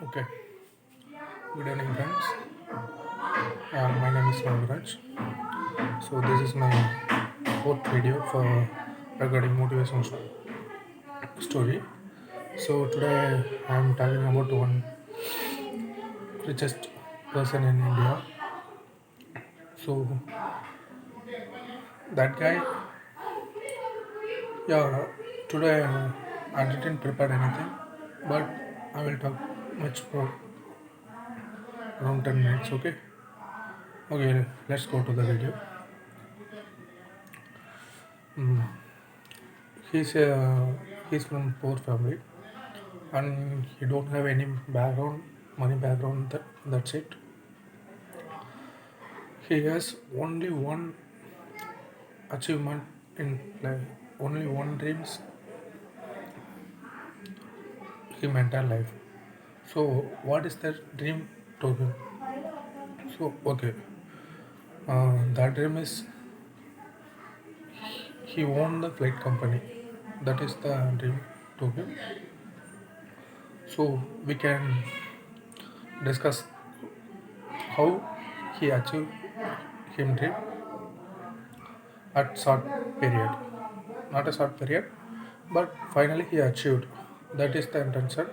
Okay, good evening, friends. My name is Nagaraj. So this is my fourth video for regarding motivation story. So today I am talking about one richest person in India. So that guy, yeah. Today I didn't prepare anything, but I will talk much for around 10 minutes. Okay. Okay. Let's go to the video. Mm. He's he's from poor family and he don't have any background money background that's it. He has only one achievement in life, only one dreams him entire life. So what is that dream to him? So okay, that dream is he owned the flight company. That is the dream to him. So we can discuss how he achieved him dream at short period, not a short period, but finally he achieved. That is the intention.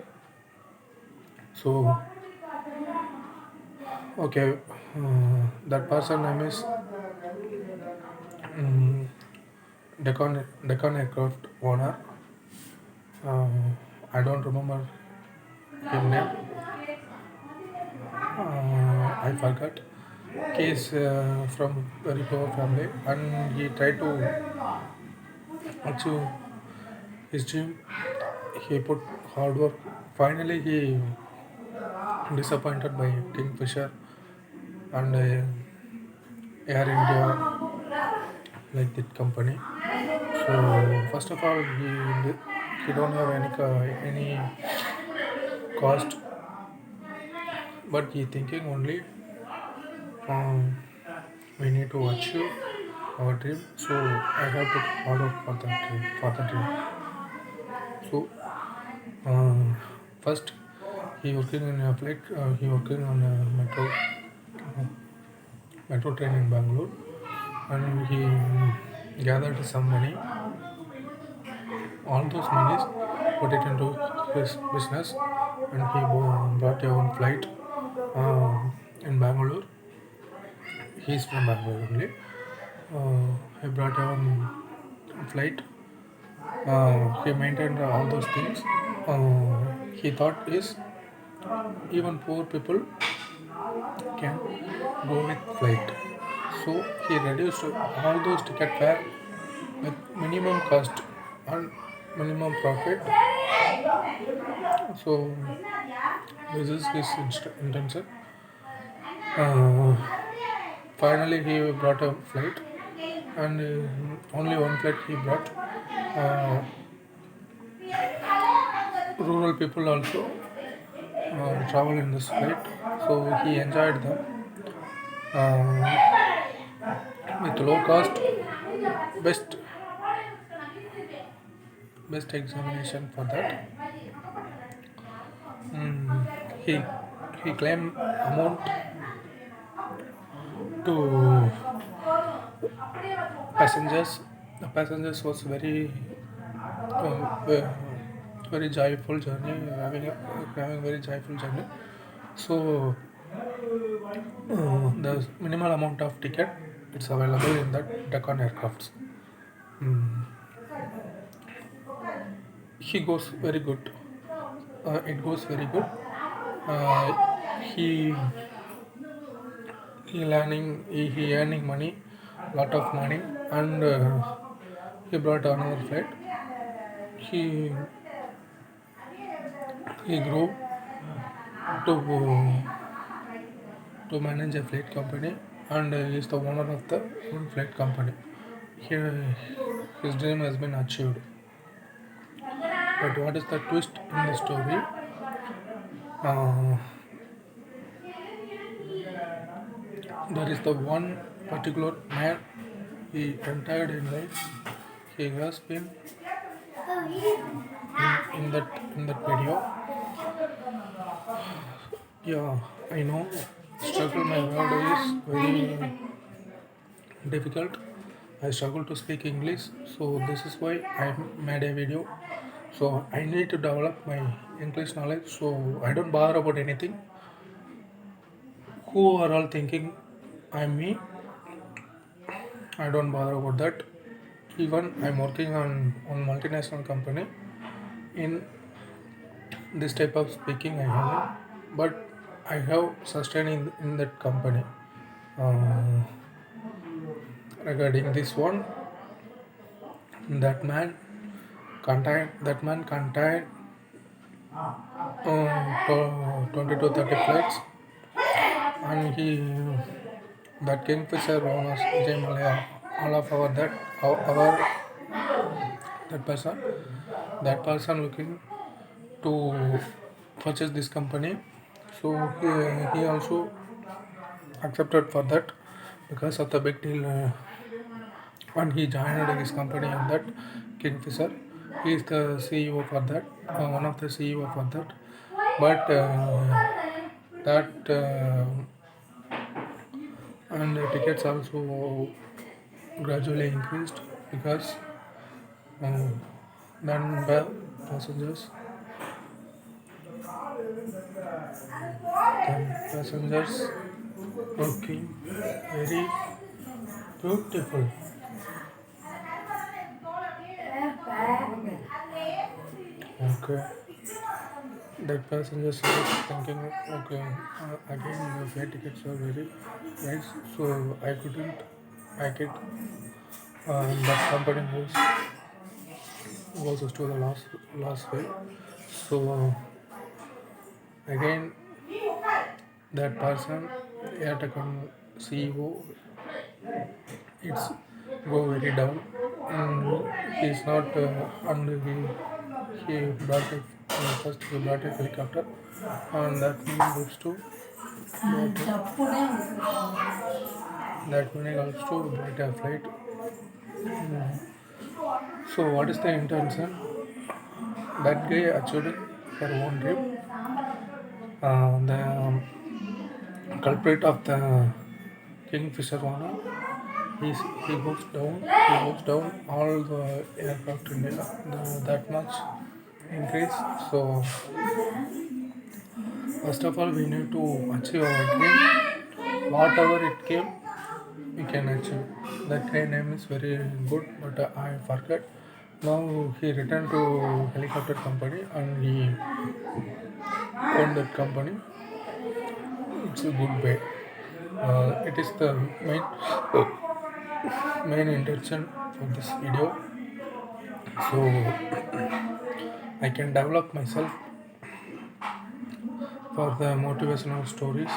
So okay, that person name is um, Decon Aircraft owner. uh, I don't remember his name. I forgot. He is from very poor family and he tried to achieve his dream. He put hard work. Finally he disappointed by Kingfisher and Air India, like that company. So first of all, he don't have any cost, but he thinking only um, we need to achieve our dream. So I have to hard work for that dream, for the dream. So first he working in a flight. He working on a metro train in Bangalore, and he gathered some money. All those monies put it into his business, and he bought a own flight in Bangalore. He's from Bangalore only. He brought a own flight. He maintained all those things. He thought is even poor people can go with flight. So he reduced all those ticket fare with minimum cost and minimum profit. So this is his intention. Uh, Finally, he brought a flight, and only one flight he brought. Uh, Rural people also travel in this flight, so he enjoyed them uh, with low cost. Best best examination for that. Mm, he he claimed amount to passengers. The passengers was uh, very joyful journey, having very joyful journey. So the minimal amount of ticket it's available in that Deccan aircrafts. Mm, he goes very good. It goes very good. He he earning money, lot of money, and he brought another flight. He he grew to manage a flight company, and he is the owner of the own flight company. Here his dream has been achieved. But what is the twist in the story? Uh, there is the one particular man he entered in life. He has been in that video. Yeah, I know. Struggle my word is very difficult. I struggle to speak English, so this is why I made a video. So I need to develop my English knowledge. So I don't bother about anything. Who are all thinking I'm me? I don't bother about that. Even I'm working on multinational company in this type of speaking I have, but I have sustained in that company. Uh, Regarding this one, that man contained 20 to 30 flights, and he that Kingfisher owners Jay Malaya, all of our that person looking to purchase this company. So he also accepted for that because of the big deal. And he joined his company on that Kingfisher. He is the CEO for that, one of the CEO for that. But that and the tickets also gradually increased because uh, then the passengers passengers looking very beautiful. Okay. That passengers was thinking, okay, again the fare tickets were very nice, so I couldn't pack it. That company was to the last way. So again, that person, Airtecon CEO, it's go very down, and he's not, and he brought it. First, he brought a helicopter, and that moves to that money goes to better flight. So what is the intention? That guy achieved her own dream. The culprit of the Kingfisher owner, he's, he goes down all the aircraft in India, that much increase. So first of all, we need to achieve our dream. Whatever it came, we can achieve. That guy name is very good, but I forgot. Now he returned to helicopter company and he owned that company. It's a good way. It is the main intention for this video. So I can develop myself for the motivational stories.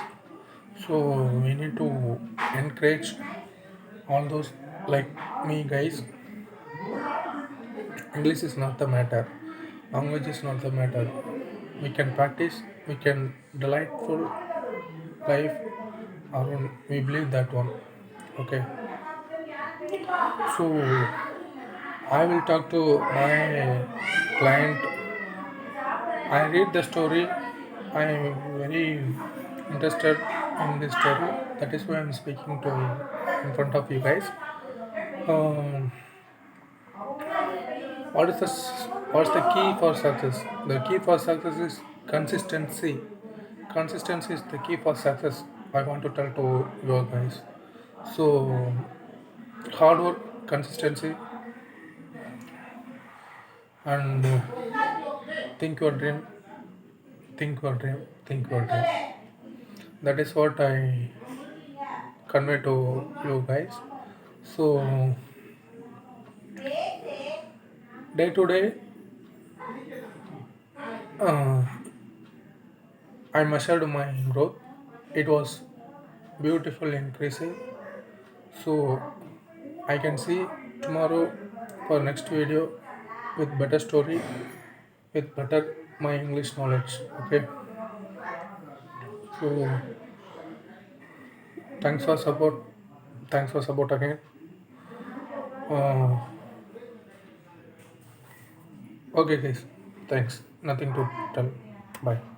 So we need to encourage all those like me guys. English is not the matter. Language is not the matter. We can practice. We can delightful life around. We believe that one. Okay. So I will talk to my client. I read the story. I am very interested in this story. That is why I am speaking to in front of you guys. Um, what's the key for success? The key for success is consistency. Consistency is the key for success. I want to tell to you guys. So hard work, consistency, and think your dream, think your dream, think your dream. That is what I convey to you guys. So day to day, uh, I measured my growth. It was beautiful increasing. So I can see tomorrow for next video with better story, with better my English knowledge. Okay. So thanks for support. Thanks for support again. Uh, okay, guys. Thanks. Nothing to tell. Bye.